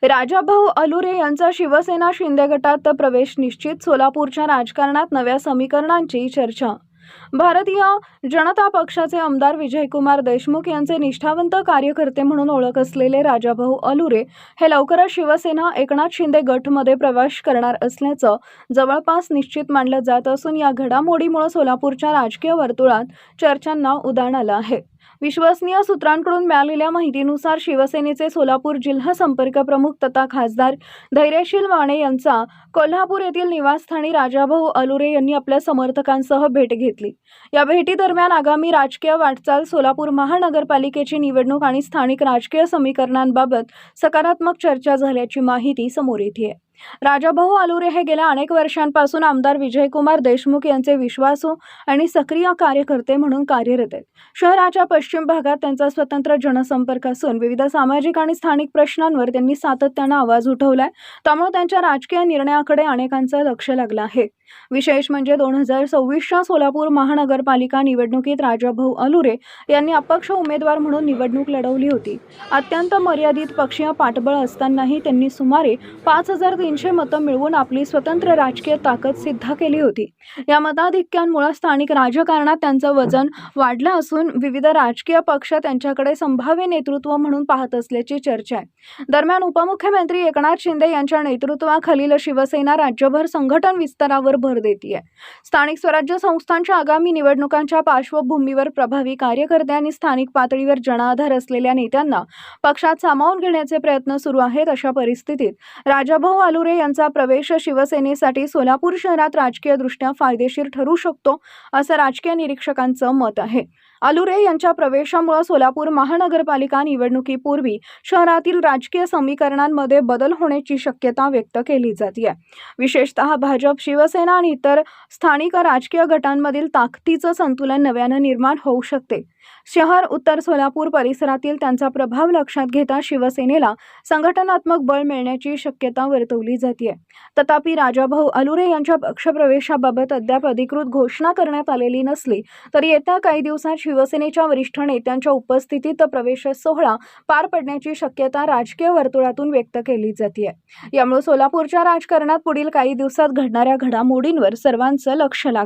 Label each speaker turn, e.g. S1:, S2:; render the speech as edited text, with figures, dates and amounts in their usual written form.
S1: राजाभाऊ अलुरे यांचा शिवसेना शिंदे गटात प्रवेश निश्चित. सोलापूरच्या राजकारणात नव्या समीकरणांची चर्चा. भारतीय जनता पक्षाचे आमदार विजयकुमार देशमुख यांचे निष्ठावंत कार्यकर्ते म्हणून ओळख असलेले राजाभाऊ अलुरे हे लवकरच शिवसेना एकनाथ शिंदे गटमध्ये प्रवेश करणार असल्याचं जवळपास निश्चित मानलं जात असून या घडामोडीमुळे सोलापूरच्या राजकीय वर्तुळात चर्चांना उधाण आलं आहे. विश्वसनीय सूत्रांकडून मिळालेल्या माहितीनुसार शिवसेनेचे सोलापूर जिल्हा संपर्क प्रमुख तथा खासदार धैर्यशील माने यांचा कोल्हापूर येथील निवासस्थानी राजाभाऊ अलुरे यांनी आपल्या समर्थकांसह भेट घेतली. या भेटीदरम्यान आगामी राजकीय वाटचाल, सोलापूर महानगरपालिकेची निवडणूक आणि स्थानिक राजकीय समीकरणांबाबत सकारात्मक चर्चा झाल्याची माहिती समोर येते. राजाभाऊ अलुरे हे गेल्या अनेक वर्षांपासून आमदार विजयकुमार देशमुख यांचे विश्वासू आणि सक्रिय कार्यकर्ते म्हणून कार्यरत आहेत. शहराच्या पश्चिम भागात त्यांचा स्वतंत्र जनसंपर्क असून विविध सामाजिक आणि स्थानिक प्रश्नांवर त्यांनी सातत्याने आवाज उठवलाय. त्यामुळे त्यांच्या राजकीय निर्णयाकडे अनेकांचं लक्ष लागलं आहे. विशेष म्हणजे 2026च्या सोलापूर महानगरपालिका निवडणुकीत राजाभाऊ अलुरे यांनी अपक्ष उमेदवार म्हणून निवडणूक लढवली होती. अत्यंत मर्यादित पक्षीय पाठबळ असतानाही त्यांनी सुमारे 5300 मतं मिळवून आपली स्वतंत्र राजकीय ताकद सिद्ध केली होती. या मताधिक्यांमुळे स्थानिक राजकारणात त्यांचं वजन वाढलं असून विविध राजकीय पक्ष त्यांच्याकडे संभाव्य नेतृत्व म्हणून पाहत असल्याची चर्चा आहे. दरम्यान उपमुख्यमंत्री एकनाथ शिंदे यांच्या नेतृत्वाखालील शिवसेना राज्यभर संघटन विस्तारावर भर देते. स्थानिक स्वराज्य संस्थांच्या आगामी निवडणुकांच्या पार्श्वभूमीवर प्रभावी कार्यकर्ते आणि स्थानिक पातळीवर जनाधार असलेल्या नेत्यांना पक्षात सामावून घेण्याचे प्रयत्न सुरू आहेत. अशा परिस्थितीत राजाभाऊ अलुरे यांचा प्रवेश शिवसेनेसाठी सोलापूर शहरात राजकीयदृष्ट्या फायदेशीर ठरू शकतो, असं राजकीय निरीक्षकांचं मत आहे. अलुरे यांच्या प्रवेशामुळे सोलापूर महानगरपालिका निवडणुकीपूर्वी शहरातील राजकीय समीकरणांमध्ये बदल होण्याची शक्यता व्यक्त केली जाते. विशेषतः भाजप, शिवसेना आणि इतर स्थानिक राजकीय गटांमधील ताकदीचं संतुलन नव्याने निर्माण होऊ शकते. शहर, उत्तर सोलापूर परिसरातील त्यांचा प्रभाव लक्षात घेता शिवसेनेला संघटनात्मक बळ मिळण्याची शक्यता वर्तवली जाते. तथापि राजाभाऊ अलुरे यांच्या पक्षप्रवेशाबाबत अद्याप अधिकृत घोषणा करण्यात आलेली नसली तरी येत्या काही दिवसात शिवसेनेच्या वरिष्ठ नेत्यांच्या उपस्थितीत प्रवेश सोहळा पार पडण्याची शक्यता राजकीय वर्तुळातून व्यक्त केली जाते. यामुळे सोलापूरच्या राजकारणात पुढील काही दिवसात घडणाऱ्या घडामोडींवर सर्वांचं लक्ष लागलं.